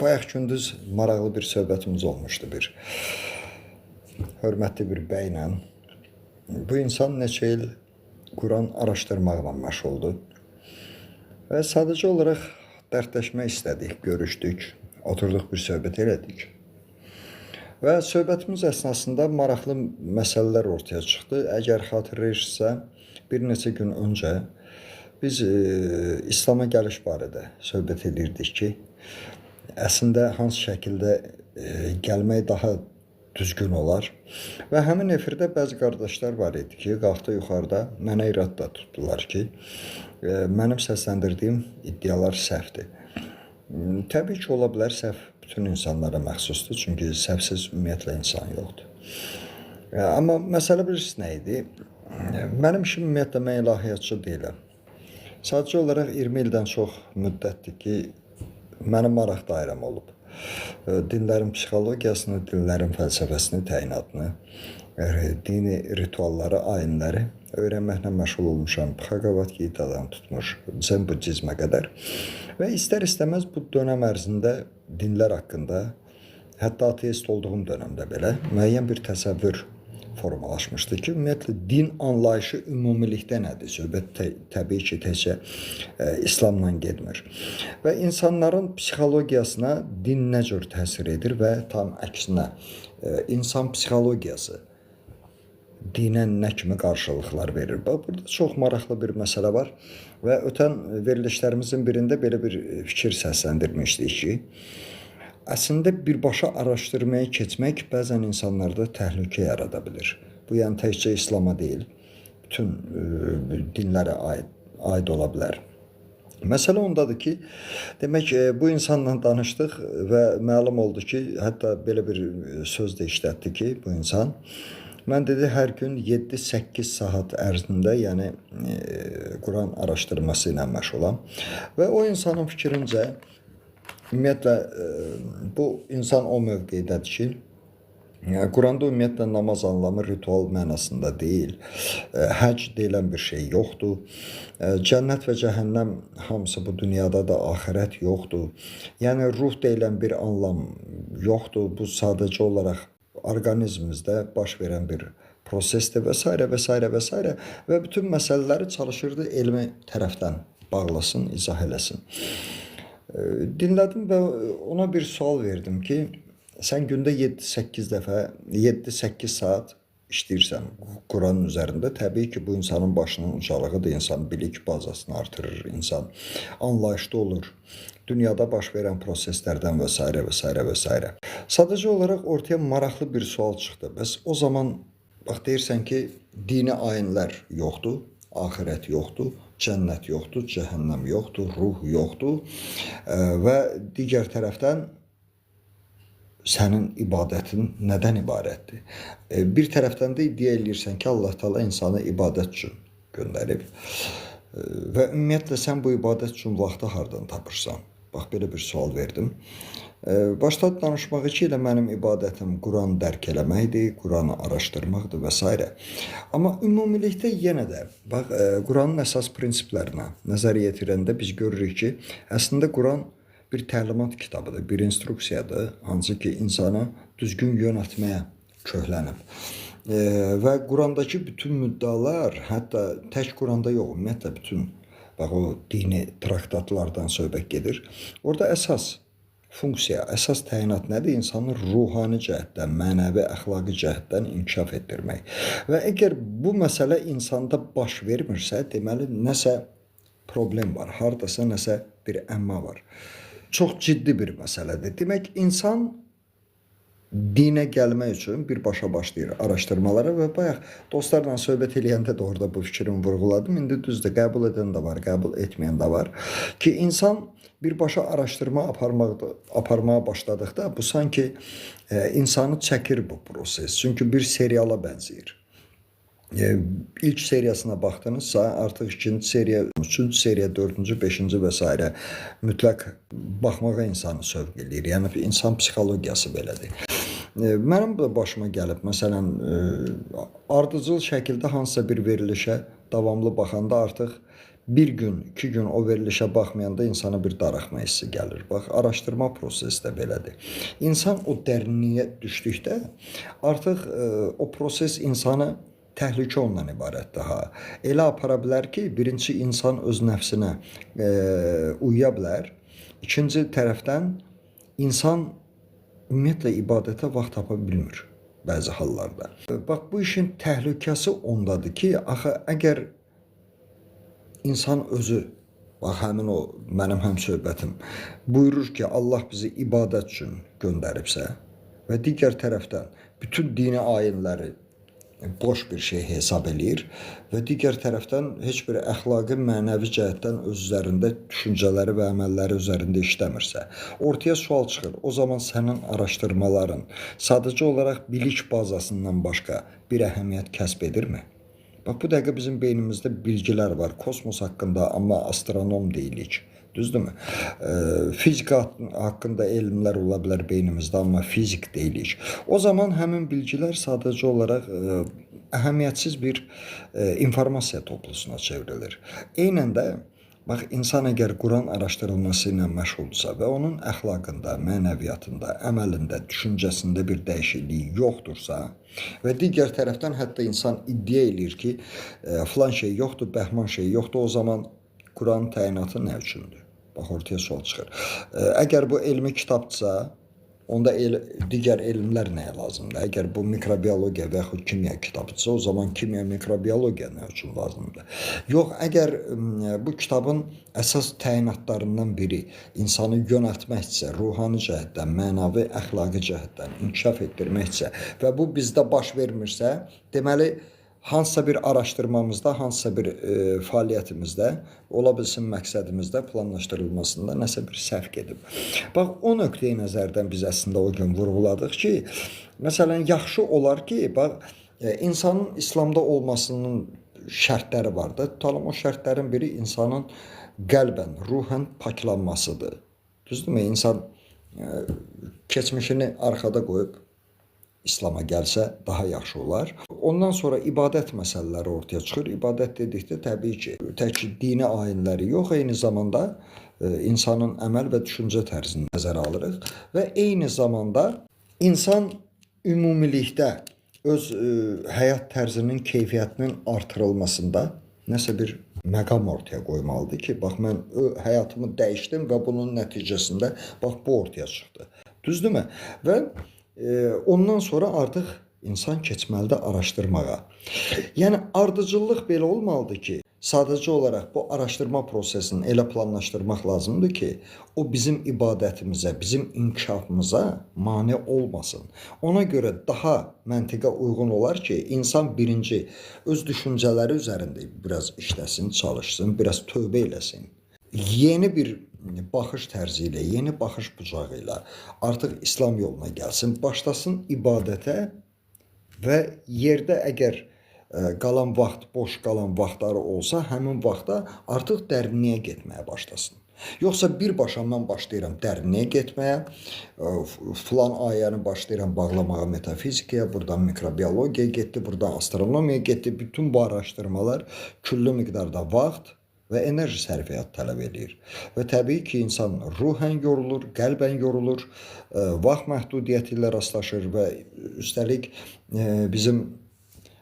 Bayaq gündüz maraqlı bir söhbətimiz olmuşdu bir hörmətli bir bəylə. Bu insan neçə il Quran araşdırmaqla məşğuldur. Və sadəcə olaraq dərdləşmək istədik, görüşdük, oturduq bir söhbət elədik. Və söhbətimiz əsnasında maraqlı məsələlər ortaya çıxdı. Əgər xatırlayırsınızsa, bir neçə gün öncə biz İslama gəliş barədə söhbət edirdik ki, əslində hansı şəkildə gəlmək daha düzgün olar. Və həmin efirdə bəzi qardaşlar var idi ki, qalxdı yuxarıda mənə irad da tutdular ki, mənim səsləndirdiyim iddialar səhvdir. Təbii ki, ola bilər, səhv bütün insanlara məxsusdur, çünki səhvsiz ümumiyyətlə insan yoxdur. Amma məsələ bilirsiniz nə idi? Mənim işim ümumiyyətlə mən ilahiyyatçı deyiləm. Sadəcə olaraq 20 ildən çox müddətdir ki, mənim maraq dairəm olub. Dinlərin psixologiyasını, dinlərin fəlsəfəsini, təyinatını, dini ritualları, ayinləri öyrənməklə məşğul olmuşam. Bhagavad Gita'dan tutmuş Zen Budizmə qədər. Və istər-istəməz bu dönəm ərzində dinlər haqqında, hətta ateist olduğum dönəmdə belə müəyyən bir təsəvvür formalaşmışdı ki, ümumiyyətlə din anlayışı ümumilikdə nədir? Söhbət təbii ki, təkcə İslamla getmir. Və insanların psixologiyasına din nə cür təsir edir və tam əksinə insan psixologiyası dinə nə kimi qarşılıqlar verir? Bax, burada çox maraqlı bir məsələ var və ötən verilişlərimizin birində belə bir fikir səsləndirmişdik ki, əslində birbaşa araşdırmaya keçmək bəzən insanlarda təhlükə yarada bilir. Bu, yəni təkcə İslama deyil, bütün dinlərə aid ola bilər. Məsələ ondadır ki, demək bu insanla danışdıq və məlum oldu ki, hətta belə bir söz də işlətdi ki, bu insan, mən dedi, hər gün 7-8 saat ərzində, yəni Quran araşdırması ilə məşğulam və o insanın fikrincə, ümumiyyətlə, bu insan o mövqeydədir ki, Quranda ümumiyyətlə namaz anlamı ritual mənasında deyil, həc deyilən bir şey yoxdur, cənnət və cəhənnəm hamısı bu dünyada da axirət yoxdur, yəni ruh deyilən bir anlam yoxdur, bu sadəcə olaraq orqanizmimizdə baş verən bir prosesdir və s. və s. və s. və bütün məsələləri çalışırdı elmi tərəfdən bağlasın, izah eləsin. Dinlədim və ona bir sual verdim ki, sən gündə 7-8 dəfə, 7-8 saat işləyirsən Quranın üzərində. Təbii ki, bu insanın başının ucalığıdır, insan bilik bazasını artırır, insan anlayışlı olur. Dünyada baş verən proseslərdən və s. və s. və s. Sadəcə olaraq ortaya maraqlı bir sual çıxdı. Bəs o zaman bax deyirsən ki, dini ayinlər yoxdur, axirət yoxdur, cənnət yoxdur, cəhənnəm yoxdur, ruh yoxdur və digər tərəfdən sənin ibadətin nədən ibarətdir? Bir tərəfdən də iddia edirsən ki, Allah Teala insanı ibadət üçün göndərib və ümumiyyətlə sən bu ibadət üçün vaxtı hardan tapırsan? Bax, belə bir sual verdim. Başladı danışmağı ki, elə mənim ibadətim Quran dərk eləməkdir, Quranı araşdırmaqdır və s. Amma ümumilikdə yenə də, bax, Quranın əsas prinsiplərinə nəzər yetirəndə biz görürük ki, əslində Quran bir təlimat kitabıdır, bir instruksiyadır, hansı ki, insanı düzgün yönətməyə köhlənib. Və Qurandakı bütün müddalar, hətta tək Quranda yox, ümumiyyətlə bütün bax, o dini traktatlardan söhbət gedir. Orada əsas funksiya, əsas təyinat nədir? İnsanı ruhani cəhətdən, mənəvi, əxlaqi cəhətdən inkişaf etdirmək. Və əgər bu məsələ insanda baş vermirsə, deməli, nəsə problem var, haradasa nəsə bir əmma var. Çox ciddi bir məsələdir. Demək, insan dinə gəlmək üçün birbaşa başlayır araşdırmalara və bayaq dostlarla söhbət eləyəndə də orada bu fikrimi vurğuladım. İndi düzdür, qəbul edən də var, qəbul etməyən də var ki, insan birbaşa araşdırma aparmağa başladıqda bu sanki insanı çəkir bu proses. Çünki bir seriala bənzəyir. İlk seriyasına baxdınızsa, artıq ikinci seriya, üçüncü seriya, dördüncü, beşinci və s. mütləq baxmağa insanı sövq edir. Yəni, insan psixologiyası belədir. Mənim də başıma gəlib, məsələn, ardıcıl şəkildə hansısa bir verilişə davamlı baxanda artıq bir gün, 2 gün o verilişe baxmayanda insana bir darıxma hissi gəlir. Bax, araşdırma prosesi də belədir. İnsan o dərinliyə düşdükdə artıq o proses insanı təhlükə ondan ibarətdir ha. Elə apara bilər ki, birinci insan öz nəfsinə uyuya bilər. İkinci tərəfdən insan ümumiyyətlə ibadətə vaxt tapa bilmir bəzi hallarda. Bax, bu işin təhlükəsi ondadır ki, axı əgər insan özü, bax, həmin o mənim həmsöhbətim buyurur ki, Allah bizi ibadət üçün göndəribsə və digər tərəfdən bütün dini ayinləri boş bir şey hesab eləyir və digər tərəfdən heç bir əxlaqi, mənəvi cəhətdən öz üzərində düşüncələri və əməlləri üzərində işləmirsə, ortaya sual çıxır. O zaman sənin araşdırmaların sadəcə olaraq bilik bazasından başqa bir əhəmiyyət kəsb edirmi? Bax, bu dəqiqə bizim beynimizdə bilgilər var kosmos haqqında, amma astronom deyilik. Düzdürmü? Fizika haqqında elmlər ola bilər beynimizdə, amma fizik deyilik. O zaman həmin bilgilər sadəcə olaraq əhəmiyyətsiz bir informasiya toplusuna çevrilir. Eynən də bax, insan əgər Quran araşdırılması ilə məşğuldursa və onun əxlaqında, mənəviyyatında, əməlində, düşüncəsində bir dəyişiklik yoxdursa və digər tərəfdən hətta insan iddia eləyir ki, filan şey yoxdur, bəhman şey yoxdur, o zaman Quran təyinatı nə üçündür? Bax, ortaya sual çıxır. Əgər bu elmi kitabdırsa, onda digər elmlər nəyə lazımdır? Əgər bu mikrobiologiya və yaxud kimya kitabıdırsa, o zaman kimya, mikrobiologiya nə üçün lazımdır? Yox, əgər bu kitabın əsas təyinatlarından biri insanı yönəltməkdirsə, ruhani cəhətdən, mənəvi, əxlaqi cəhətdən inkişaf etdirməkdirsə və bu bizdə baş vermirsə, deməli, hansısa bir araşdırmamızda, hansısa bir fəaliyyətimizdə, ola bilsin məqsədimizdə, planlaşdırılmasında nəsə bir səhv gedib. Bax, o nöqteyi nəzərdən biz əslində o gün vurğuladıq ki, məsələn, yaxşı olar ki, bax, insanın İslamda olmasının şərtləri var da, tutalım o şərtlərin biri insanın qəlbən, ruhən paklanmasıdır. Düzdürmü? İnsan keçmişini arxada qoyub İslam'a gəlsə daha yaxşı olar. Ondan sonra ibadət məsələləri ortaya çıxır. İbadət dedikdə təbii ki, tək dini ayinləri yox, eyni zamanda insanın əməl və düşüncə tərzini nəzərə alırıq və eyni zamanda insan ümumilikdə öz həyat tərzinin keyfiyyətinin artırılmasında nəsə bir məqam ortaya qoymalıdır ki, bax, mən həyatımı dəyişdim və bunun nəticəsində bax, bu ortaya çıxdı. Düzdürmü? Və ondan sonra artıq insan keçməlidir araşdırmağa. Yəni, ardıcıllıq belə olmalıdır ki, sadəcə olaraq bu araşdırma prosesini elə planlaşdırmaq lazımdır ki, o bizim ibadətimizə, bizim inkişafımıza mane olmasın. Ona görə daha məntiqə uyğun olar ki, insan birinci öz düşüncələri üzərində biraz işləsin, çalışsın, biraz tövbə eləsin. Yeni bir baxış tərzi ilə, yeni baxış bucağı ilə artıq İslam yoluna gəlsin, başlasın ibadətə və yerdə əgər qalan vaxt, boş qalan vaxtları olsa, həmin vaxtda artıq dərinliyə getməyə başlasın. Yoxsa birbaşa mən başlayıram dərinliyə getməyə, filan ayəni başlayıram bağlamağa metafizikaya, buradan mikrobiologiyaya getdi, buradan astronomiyaya getdi. Bütün bu araşdırmalar küllü miqdarda vaxt və enerji sərfiyyatı tələb edir. Və təbii ki, insan ruhən yorulur, qəlbən yorulur, vaxt məhdudiyyəti ilə rastlaşır və üstəlik bizim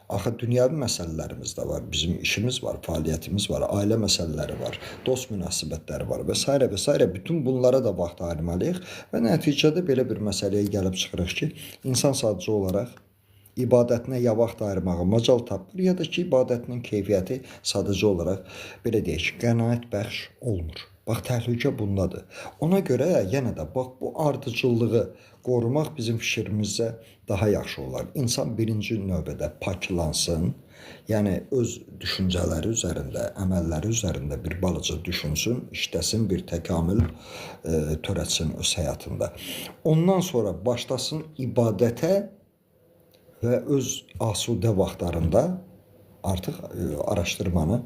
axı dünyəvi məsələlərimiz də var, bizim işimiz var, fəaliyyətimiz var, ailə məsələləri var, dost münasibətləri var və s. və s. Bütün bunlara da vaxt ayırmalıyıq və nəticədə belə bir məsələyə gəlib çıxırıq ki, insan sadəcə olaraq ibadətinə ya vaxt ayırmağa macal tapır, ya da ki, ibadətinin keyfiyyəti sadəcə olaraq, belə deyək ki, qənaət bəxş olmur. Bax, təhlükə bundadır. Ona görə yenə də bax, bu ardıcıllığı qorumaq bizim fikrimizcə daha yaxşı olar. İnsan birinci növbədə paklansın, yəni öz düşüncələri üzərində, əməlləri üzərində bir balaca düşünsün, işləsin, bir təkamül törətsin öz həyatında. Ondan sonra başlasın ibadətə və öz asudə vaxtlarında artıq araşdırmanı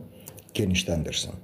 genişləndirsin.